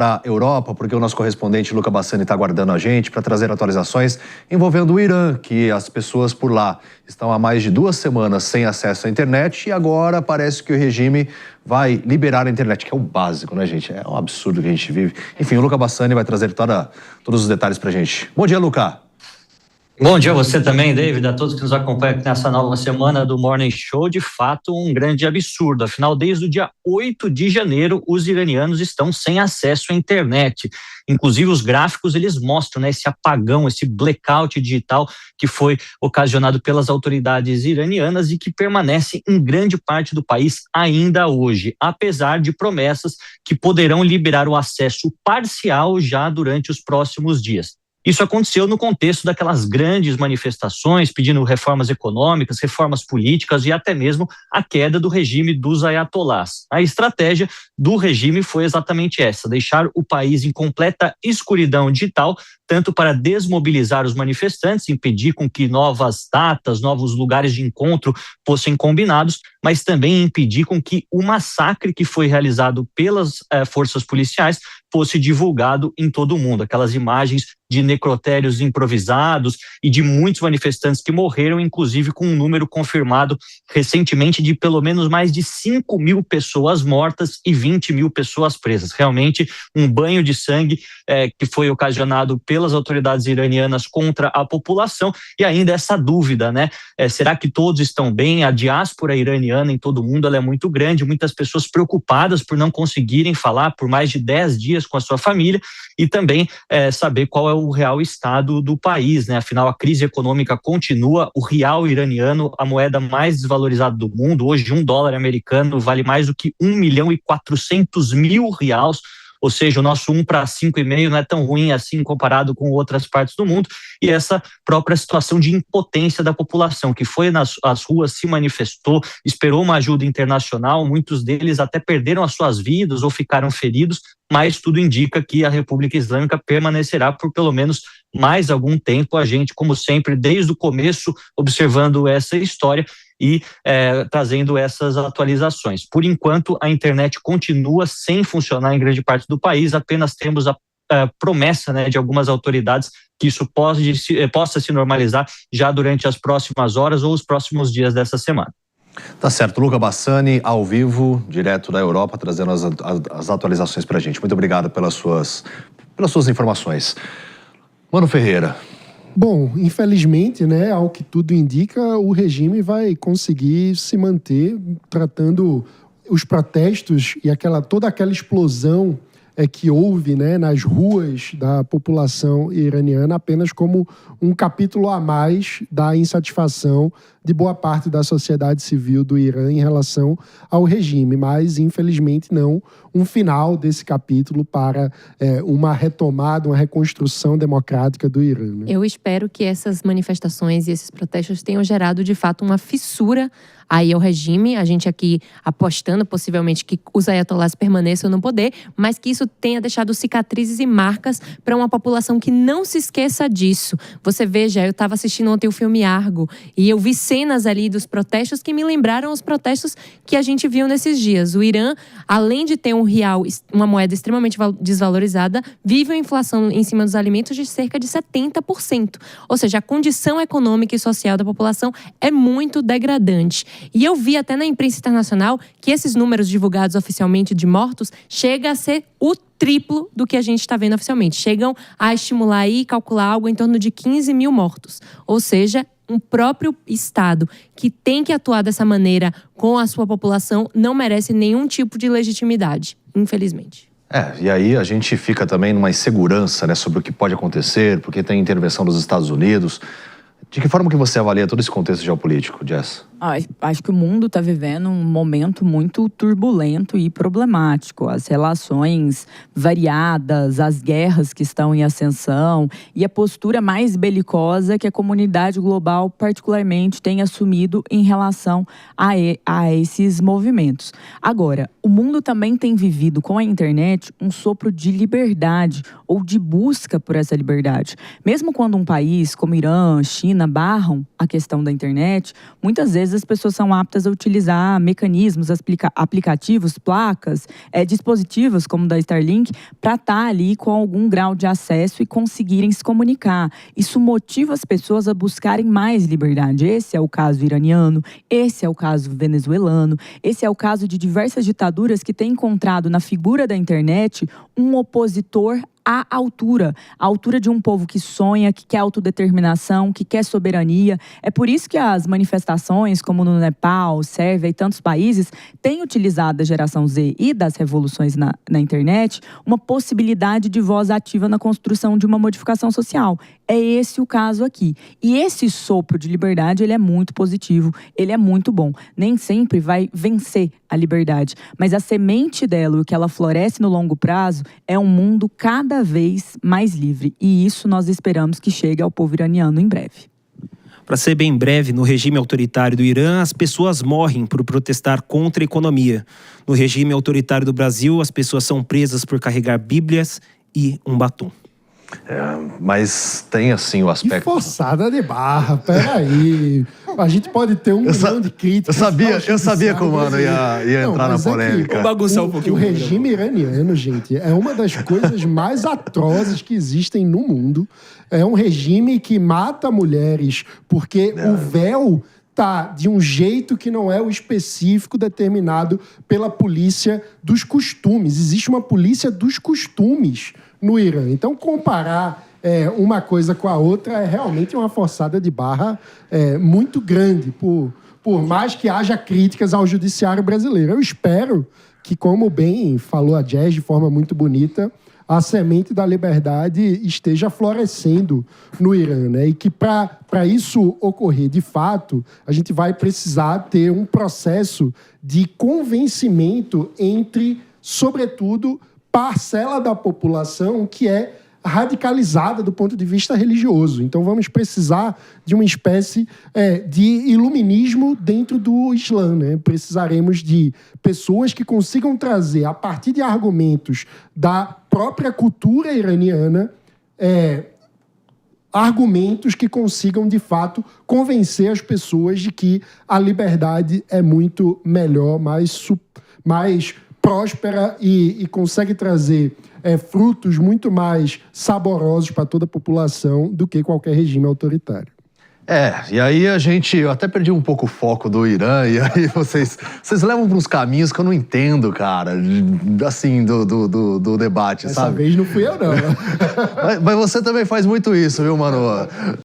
da Europa, porque o nosso correspondente Luca Bassani está aguardando a gente para trazer atualizações envolvendo o Irã, que as pessoas por lá estão há mais de 2 semanas sem acesso à internet e agora parece que o regime vai liberar a internet, que é o básico, né, gente? É um absurdo que a gente vive. Enfim, o Luca Bassani vai trazer todos os detalhes para a gente. Bom dia, Luca. Bom dia a você também, David, a todos que nos acompanham nessa nova semana do Morning Show. De fato, um grande absurdo. Afinal, desde o dia 8 de janeiro, os iranianos estão sem acesso à internet. Inclusive, os gráficos, eles mostram, né, esse apagão, esse blackout digital que foi ocasionado pelas autoridades iranianas e que permanece em grande parte do país ainda hoje, apesar de promessas que poderão liberar o acesso parcial já durante os próximos dias. Isso aconteceu no contexto daquelas grandes manifestações pedindo reformas econômicas, reformas políticas e até mesmo a queda do regime dos ayatolás. A estratégia do regime foi exatamente essa: deixar o país em completa escuridão digital, tanto para desmobilizar os manifestantes, impedir com que novas datas, novos lugares de encontro fossem combinados, mas também impedir com que o massacre que foi realizado pelas forças policiais fosse divulgado em todo o mundo. Aquelas imagens de necrotérios improvisados e de muitos manifestantes que morreram, inclusive com um número confirmado recentemente de pelo menos mais de 5.000 pessoas mortas e 20.000 pessoas presas. Realmente um banho de sangue que foi ocasionado pelas autoridades iranianas contra a população. E ainda essa dúvida, né? Será que todos estão bem? A diáspora iraniana em todo o mundo ela é muito grande, muitas pessoas preocupadas por não conseguirem falar por mais de 10 dias com a sua família e também saber qual é o real estado do país, né? Afinal, a crise econômica continua, o real iraniano, a moeda mais desvalorizada do mundo, hoje $1 americano vale mais do que 1.400.000 reais, ou seja, o nosso 1 para 5,5 não é tão ruim assim comparado com outras partes do mundo, e essa própria situação de impotência da população, que foi nas ruas, se manifestou, esperou uma ajuda internacional, muitos deles até perderam as suas vidas ou ficaram feridos, mas tudo indica que a República Islâmica permanecerá por pelo menos mais algum tempo. A gente, como sempre, desde o começo, observando essa história e trazendo essas atualizações. Por enquanto, a internet continua sem funcionar em grande parte do país, apenas temos a promessa, né, de algumas autoridades que isso possa se normalizar já durante as próximas horas ou os próximos dias dessa semana. Tá certo, Luca Bassani, ao vivo, direto da Europa, trazendo as atualizações pra gente. Muito obrigado pelas suas informações. Mano Ferreira. Bom, infelizmente, né, ao que tudo indica, o regime vai conseguir se manter tratando os protestos e toda aquela explosão que houve, né, nas ruas da população iraniana apenas como um capítulo a mais da insatisfação de boa parte da sociedade civil do Irã em relação ao regime, mas infelizmente não um final desse capítulo para uma retomada, uma reconstrução democrática do Irã, né? Eu espero que essas manifestações e esses protestos tenham gerado de fato uma fissura aí ao regime, a gente aqui apostando possivelmente que os ayatolás permaneçam no poder, mas que isso tenha deixado cicatrizes e marcas para uma população que não se esqueça disso. Você veja, eu estava assistindo ontem o filme Argo e eu vi cenas ali dos protestos que me lembraram os protestos que a gente viu nesses dias. O Irã, além de ter um real, uma moeda extremamente desvalorizada, vive uma inflação em cima dos alimentos de cerca de 70%. Ou seja, a condição econômica e social da população é muito degradante. E eu vi até na imprensa internacional que esses números divulgados oficialmente de mortos chega a ser o triplo do que a gente está vendo oficialmente. Chegam a estimular e calcular algo em torno de 15.000 mortos. Ou seja, um próprio Estado que tem que atuar dessa maneira com a sua população não merece nenhum tipo de legitimidade, infelizmente. E aí a gente fica também numa insegurança, né, sobre o que pode acontecer, porque tem intervenção dos Estados Unidos. De que forma que você avalia todo esse contexto geopolítico, Jess? Acho que o mundo está vivendo um momento muito turbulento e problemático. As relações variadas, as guerras que estão em ascensão e a postura mais belicosa que a comunidade global particularmente tem assumido em relação a esses movimentos. Agora, o mundo também tem vivido com a internet um sopro de liberdade ou de busca por essa liberdade. Mesmo quando um país como Irã, China barram a questão da internet, muitas vezes vezes as pessoas são aptas a utilizar mecanismos, aplicativos, placas, dispositivos como o da Starlink, para estar ali com algum grau de acesso e conseguirem se comunicar. Isso motiva as pessoas a buscarem mais liberdade. Esse é o caso iraniano, esse é o caso venezuelano, esse é o caso de diversas ditaduras que têm encontrado na figura da internet um opositor à altura de um povo que sonha, que quer autodeterminação, que quer soberania. É por isso que as manifestações, como no Nepal, Sérvia e tantos países, têm utilizado da geração Z e das revoluções na internet uma possibilidade de voz ativa na construção de uma modificação social. É esse o caso aqui. E esse sopro de liberdade, ele é muito positivo, ele é muito bom. Nem sempre vai vencer a liberdade, mas a semente dela, o que ela floresce no longo prazo, é um mundo cada vez mais livre. E isso nós esperamos que chegue ao povo iraniano em breve. Para ser bem breve, no regime autoritário do Irã, as pessoas morrem por protestar contra a economia. No regime autoritário do Brasil, as pessoas são presas por carregar bíblias e um batom. Mas tem, assim, o aspecto... Que forçada de barra, peraí. A gente pode ter um milhão de críticas. Eu sabia que o mano ia entrar na polêmica. Vou bagunçar um pouquinho. O regime iraniano, gente, é uma das coisas mais atrozes que existem no mundo. É um regime que mata mulheres porque o véu tá de um jeito que não é o específico determinado pela polícia dos costumes. Existe uma polícia dos costumes no Irã. Então, comparar uma coisa com a outra é realmente uma forçada de barra muito grande, por mais que haja críticas ao judiciário brasileiro. Eu espero que, como bem falou a Jazz de forma muito bonita, a semente da liberdade esteja florescendo no Irã, né? E que para isso ocorrer de fato, a gente vai precisar ter um processo de convencimento entre, sobretudo, parcela da população que é radicalizada do ponto de vista religioso. Então vamos precisar de uma espécie de iluminismo dentro do Islã, né? Precisaremos de pessoas que consigam trazer, a partir de argumentos da própria cultura iraniana, argumentos que consigam, de fato, convencer as pessoas de que a liberdade é muito melhor, mais próspera e consegue trazer frutos muito mais saborosos para toda a população do que qualquer regime autoritário. E aí eu até perdi um pouco o foco do Irã, e aí vocês levam para uns caminhos que eu não entendo, cara, assim, do debate, sabe? Dessa vez não fui eu, não. Mas você também faz muito isso, viu, mano?